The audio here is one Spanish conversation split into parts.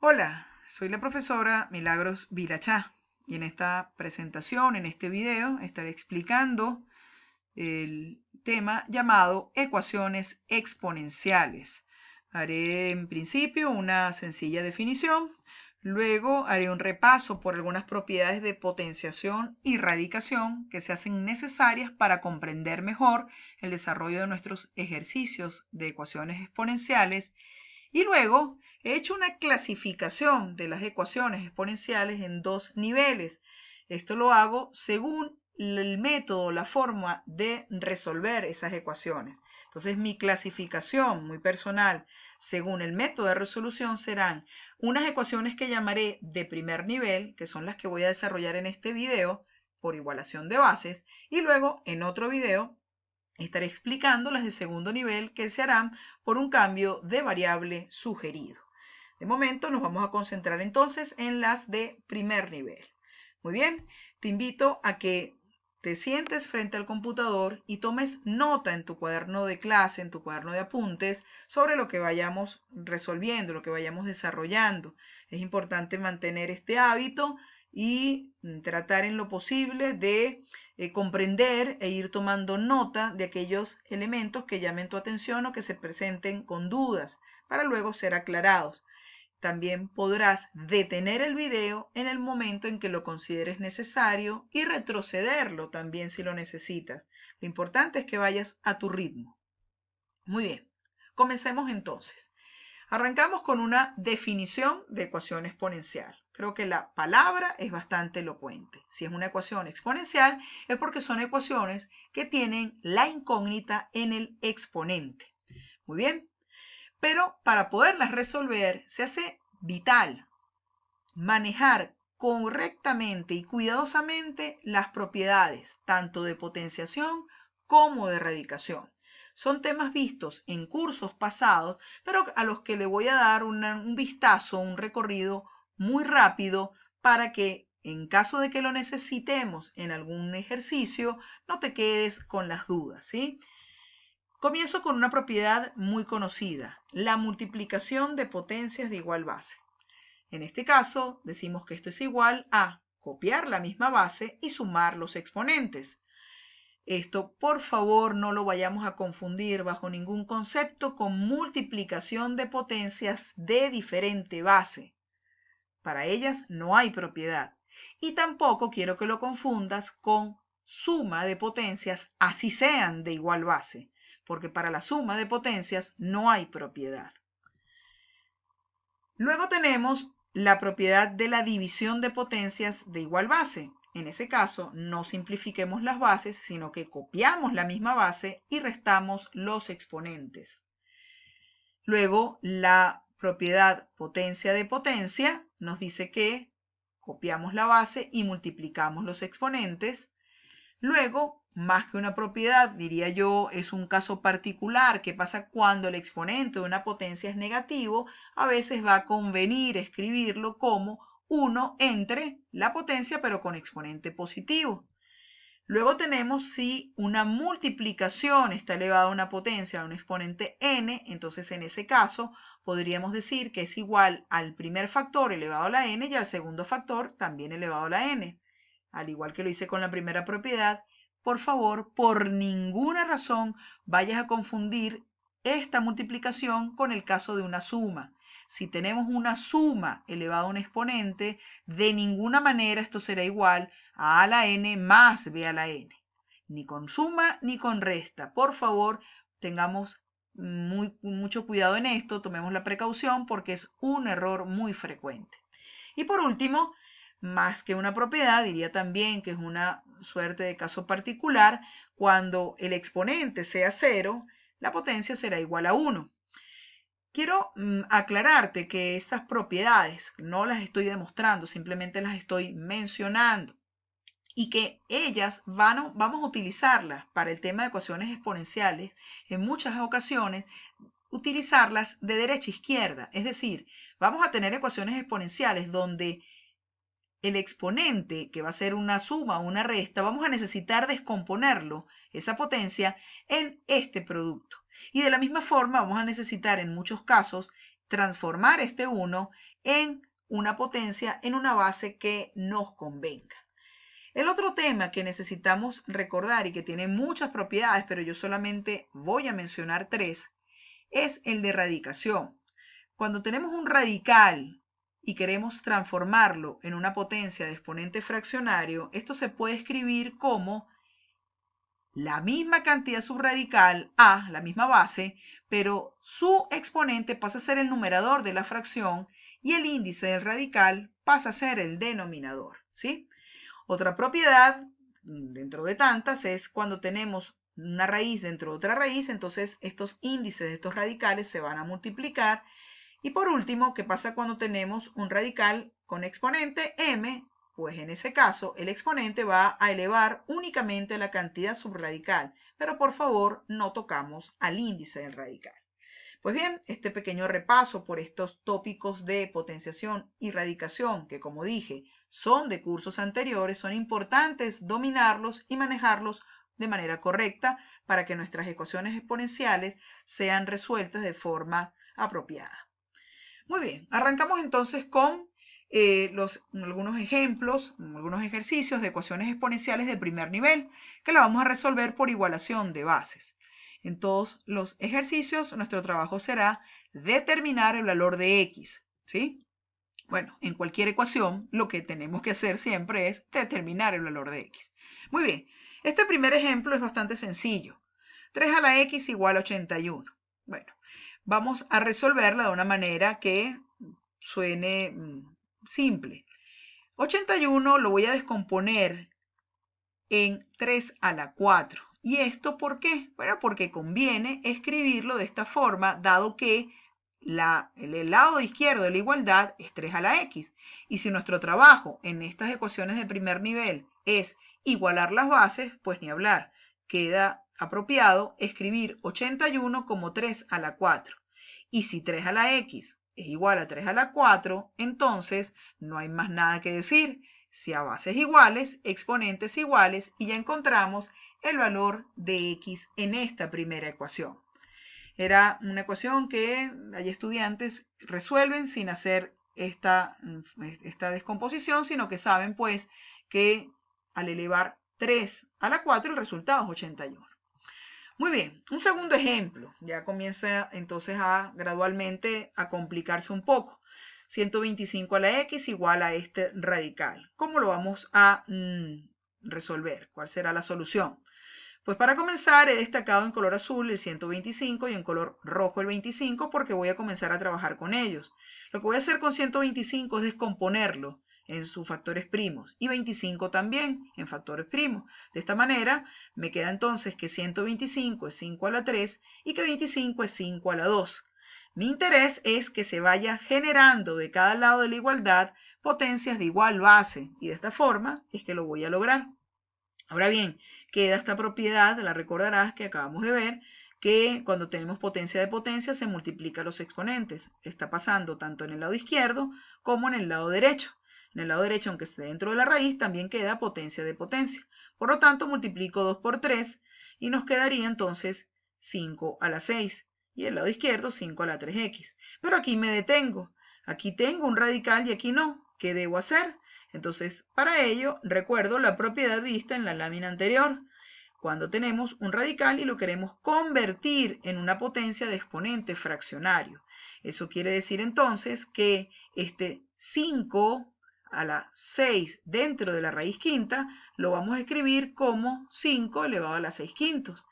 Hola, soy la profesora Milagros Vilachá y en esta presentación, en este video, estaré explicando el tema llamado ecuaciones exponenciales. Haré en principio una sencilla definición, luego haré un repaso por algunas propiedades de potenciación y radicación que se hacen necesarias para comprender mejor el desarrollo de nuestros ejercicios de ecuaciones exponenciales. Y luego he hecho una clasificación de las ecuaciones exponenciales en dos niveles. Esto lo hago según el método, la forma de resolver esas ecuaciones. Entonces mi clasificación muy personal según el método de resolución serán unas ecuaciones que llamaré de primer nivel, que son las que voy a desarrollar en este video por igualación de bases, y luego en otro video estaré explicando las de segundo nivel que se harán por un cambio de variable sugerido. De momento nos vamos a concentrar entonces en las de primer nivel. Muy bien, te invito a que te sientes frente al computador y tomes nota en tu cuaderno de clase, en tu cuaderno de apuntes, sobre lo que vayamos resolviendo, lo que vayamos desarrollando. Es importante mantener este hábito y tratar en lo posible de comprender e ir tomando nota de aquellos elementos que llamen tu atención o que se presenten con dudas, para luego ser aclarados. También podrás detener el video en el momento en que lo consideres necesario y retrocederlo también si lo necesitas. Lo importante es que vayas a tu ritmo. Muy bien, comencemos entonces. Arrancamos con una definición de ecuación exponencial. Creo que la palabra es bastante elocuente. Si es una ecuación exponencial es porque son ecuaciones que tienen la incógnita en el exponente. Muy bien, pero para poderlas resolver se hace vital manejar correctamente y cuidadosamente las propiedades tanto de potenciación como de radicación. Son temas vistos en cursos pasados, pero a los que le voy a dar un vistazo, un recorrido muy rápido para que en caso de que lo necesitemos en algún ejercicio, no te quedes con las dudas, ¿sí? Comienzo con una propiedad muy conocida, la multiplicación de potencias de igual base. En este caso, decimos que esto es igual a copiar la misma base y sumar los exponentes. Esto, por favor, no lo vayamos a confundir bajo ningún concepto con multiplicación de potencias de diferente base. Para ellas no hay propiedad. Y tampoco quiero que lo confundas con suma de potencias, así sean de igual base, porque para la suma de potencias no hay propiedad. Luego tenemos la propiedad de la división de potencias de igual base. En ese caso, no simplifiquemos las bases, sino que copiamos la misma base y restamos los exponentes. Luego, la propiedad potencia de potencia nos dice que copiamos la base y multiplicamos los exponentes. Luego, más que una propiedad, diría yo, es un caso particular que pasa cuando el exponente de una potencia es negativo, a veces va a convenir escribirlo como 1 entre la potencia pero con exponente positivo. Luego tenemos si una multiplicación está elevada a una potencia a un exponente n, entonces en ese caso podríamos decir que es igual al primer factor elevado a la n y al segundo factor también elevado a la n. Al igual que lo hice con la primera propiedad, por favor, por ninguna razón vayas a confundir esta multiplicación con el caso de una suma. Si tenemos una suma elevada a un exponente, de ninguna manera esto será igual a la n más b a la n. Ni con suma ni con resta. Por favor, tengamos mucho cuidado en esto, tomemos la precaución porque es un error muy frecuente. Y por último, más que una propiedad, diría también que es una suerte de caso particular, cuando el exponente sea 0, la potencia será igual a 1. Quiero aclararte que estas propiedades no las estoy demostrando, simplemente las estoy mencionando y que ellas vamos a utilizarlas para el tema de ecuaciones exponenciales en muchas ocasiones, utilizarlas de derecha a izquierda, es decir, vamos a tener ecuaciones exponenciales donde el exponente, que va a ser una suma o una resta, vamos a necesitar descomponerlo, esa potencia, en este producto. Y de la misma forma vamos a necesitar en muchos casos transformar este 1 en una potencia, en una base que nos convenga. El otro tema que necesitamos recordar y que tiene muchas propiedades, pero yo solamente voy a mencionar 3, es el de radicación. Cuando tenemos un radical y queremos transformarlo en una potencia de exponente fraccionario, esto se puede escribir como la misma cantidad subradical a, la misma base, pero su exponente pasa a ser el numerador de la fracción y el índice del radical pasa a ser el denominador, ¿sí? Otra propiedad, dentro de tantas, es cuando tenemos una raíz dentro de otra raíz, entonces estos índices de estos radicales se van a multiplicar. Y por último, ¿qué pasa cuando tenemos un radical con exponente m? Pues en ese caso el exponente va a elevar únicamente la cantidad subradical, pero por favor no tocamos al índice del radical. Pues bien, este pequeño repaso por estos tópicos de potenciación y radicación, que como dije, son de cursos anteriores, son importantes dominarlos y manejarlos de manera correcta para que nuestras ecuaciones exponenciales sean resueltas de forma apropiada. Muy bien, arrancamos entonces con algunos ejemplos, algunos ejercicios de ecuaciones exponenciales de primer nivel que la vamos a resolver por igualación de bases. En todos los ejercicios nuestro trabajo será determinar el valor de x, ¿sí? Bueno, en cualquier ecuación lo que tenemos que hacer siempre es determinar el valor de x. Muy bien, este primer ejemplo es bastante sencillo. 3 a la x igual a 81. Bueno, vamos a resolverla de una manera que suene simple. 81 lo voy a descomponer en 3 a la 4. ¿Y esto por qué? Bueno, porque conviene escribirlo de esta forma, dado que el lado izquierdo de la igualdad es 3 a la x. Y si nuestro trabajo en estas ecuaciones de primer nivel es igualar las bases, pues ni hablar. Queda apropiado escribir 81 como 3 a la 4. Y si 3 a la x es igual a 3 a la 4, entonces no hay más nada que decir. Si a bases iguales, exponentes iguales, y ya encontramos el valor de x en esta primera ecuación. Era una ecuación que hay estudiantes resuelven sin hacer esta descomposición, sino que saben pues que al elevar 3 a la 4 el resultado es 81. Muy bien, un segundo ejemplo. Ya comienza entonces gradualmente a complicarse un poco. 125 a la x igual a este radical. ¿Cómo lo vamos a resolver? ¿Cuál será la solución? Pues para comenzar he destacado en color azul el 125 y en color rojo el 25 porque voy a comenzar a trabajar con ellos. Lo que voy a hacer con 125 es descomponerlo en sus factores primos y 25 también en factores primos. De esta manera me queda entonces que 125 es 5 a la 3 y que 25 es 5 a la 2. Mi interés es que se vaya generando de cada lado de la igualdad potencias de igual base y de esta forma es que lo voy a lograr. Ahora bien, queda esta propiedad, la recordarás que acabamos de ver, que cuando tenemos potencia de potencia se multiplican los exponentes. Está pasando tanto en el lado izquierdo como en el lado derecho. En el lado derecho, aunque esté dentro de la raíz, también queda potencia de potencia. Por lo tanto, multiplico 2 por 3 y nos quedaría entonces 5 a la 6. Y el lado izquierdo 5 a la 3x. Pero aquí me detengo. Aquí tengo un radical y aquí no. ¿Qué debo hacer? Entonces, para ello, recuerdo la propiedad vista en la lámina anterior. Cuando tenemos un radical y lo queremos convertir en una potencia de exponente fraccionario. Eso quiere decir entonces que este 5 a la 6 dentro de la raíz quinta lo vamos a escribir como 5 elevado a la 6 quintos.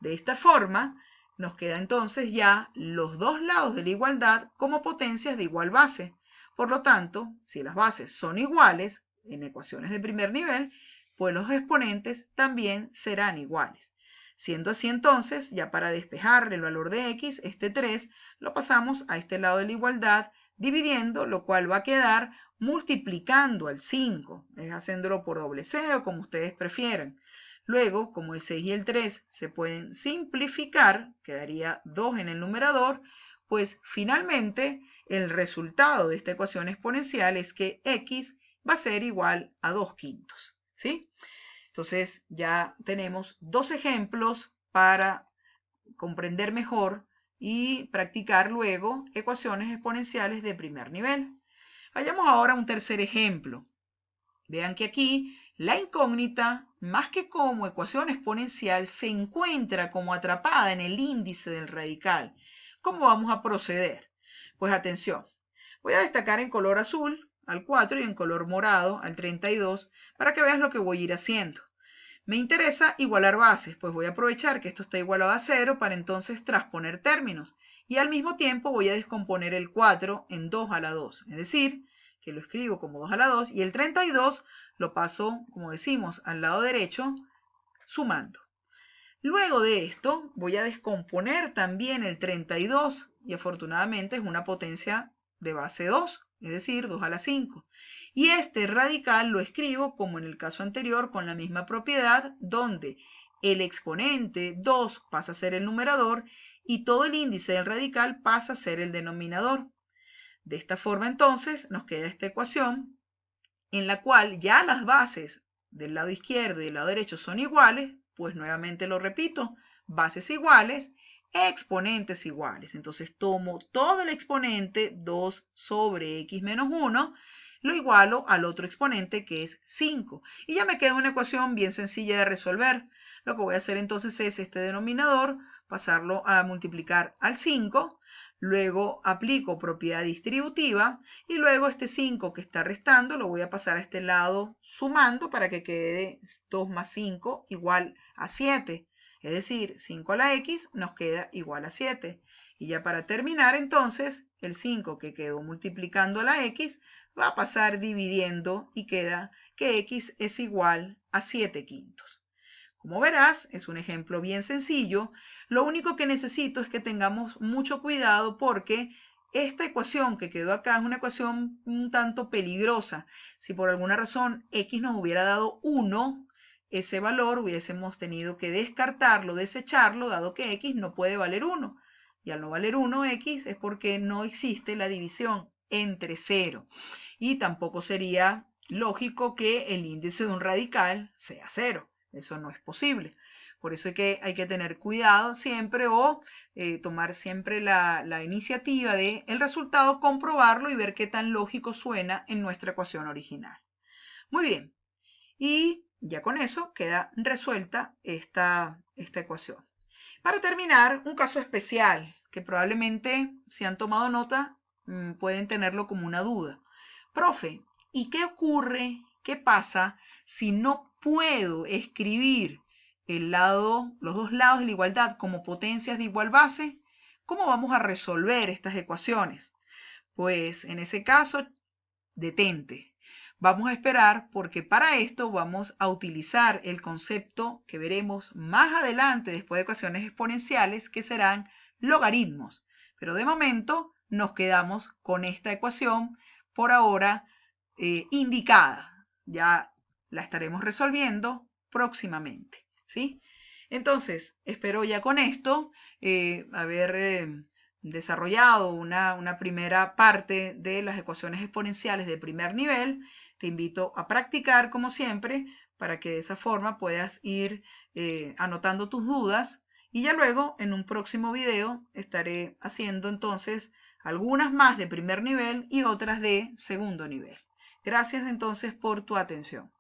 De esta forma, nos queda entonces ya los dos lados de la igualdad como potencias de igual base. Por lo tanto, si las bases son iguales en ecuaciones de primer nivel, pues los exponentes también serán iguales. Siendo así entonces, ya para despejar el valor de x, este 3, lo pasamos a este lado de la igualdad, dividiendo, lo cual va a quedar multiplicando al 5, es haciéndolo por doble C o como ustedes prefieran. Luego, como el 6 y el 3 se pueden simplificar, quedaría 2 en el numerador, pues finalmente el resultado de esta ecuación exponencial es que x va a ser igual a 2 quintos, ¿sí? Entonces ya tenemos dos ejemplos para comprender mejor y practicar luego ecuaciones exponenciales de primer nivel. Vayamos ahora a un tercer ejemplo. Vean que aquí la incógnita, más que como ecuación exponencial, se encuentra como atrapada en el índice del radical. ¿Cómo vamos a proceder? Pues atención, voy a destacar en color azul al 4 y en color morado al 32 para que veas lo que voy a ir haciendo. Me interesa igualar bases, pues voy a aprovechar que esto está igualado a 0 para entonces transponer términos. Y al mismo tiempo voy a descomponer el 4 en 2 a la 2, es decir, que lo escribo como 2 a la 2 y el 32 lo paso, como decimos, al lado derecho, sumando. Luego de esto voy a descomponer también el 32 y afortunadamente es una potencia de base 2, es decir, 2 a la 5. Y este radical lo escribo como en el caso anterior con la misma propiedad donde el exponente 2 pasa a ser el numerador y todo el índice del radical pasa a ser el denominador. De esta forma entonces nos queda esta ecuación en la cual ya las bases del lado izquierdo y del lado derecho son iguales, pues nuevamente lo repito, bases iguales, exponentes iguales. Entonces tomo todo el exponente 2 sobre x menos 1, lo igualo al otro exponente que es 5. Y ya me queda una ecuación bien sencilla de resolver. Lo que voy a hacer entonces es este denominador, pasarlo a multiplicar al 5, luego aplico propiedad distributiva y luego este 5 que está restando lo voy a pasar a este lado sumando para que quede 2 más 5 igual a 7. Es decir, 5 a la x nos queda igual a 7. Y ya para terminar entonces, el 5 que quedó multiplicando a la x va a pasar dividiendo y queda que x es igual a 7 quintos. Como verás, es un ejemplo bien sencillo. Lo único que necesito es que tengamos mucho cuidado porque esta ecuación que quedó acá es una ecuación un tanto peligrosa. Si por alguna razón x nos hubiera dado 1, ese valor hubiésemos tenido que descartarlo, desecharlo, dado que x no puede valer 1. Y al no valer 1 x es porque no existe la división entre 0. Y tampoco sería lógico que el índice de un radical sea 0. Eso no es posible. Por eso hay que tener cuidado siempre o tomar siempre la iniciativa de el resultado, comprobarlo y ver qué tan lógico suena en nuestra ecuación original. Muy bien. Y ya con eso queda resuelta esta ecuación. Para terminar, un caso especial que probablemente si han tomado nota pueden tenerlo como una duda. Profe, ¿y qué ocurre, qué pasa si no puedo escribir los dos lados de la igualdad como potencias de igual base? ¿Cómo vamos a resolver estas ecuaciones? Pues en ese caso, detente. Vamos a esperar porque para esto vamos a utilizar el concepto que veremos más adelante después de ecuaciones exponenciales que serán logaritmos. Pero de momento nos quedamos con esta ecuación por ahora indicada. Ya la estaremos resolviendo próximamente, ¿sí? Entonces, espero ya con esto haber desarrollado una primera parte de las ecuaciones exponenciales de primer nivel. Te invito a practicar como siempre para que de esa forma puedas ir anotando tus dudas y ya luego en un próximo video estaré haciendo entonces algunas más de primer nivel y otras de segundo nivel. Gracias entonces por tu atención.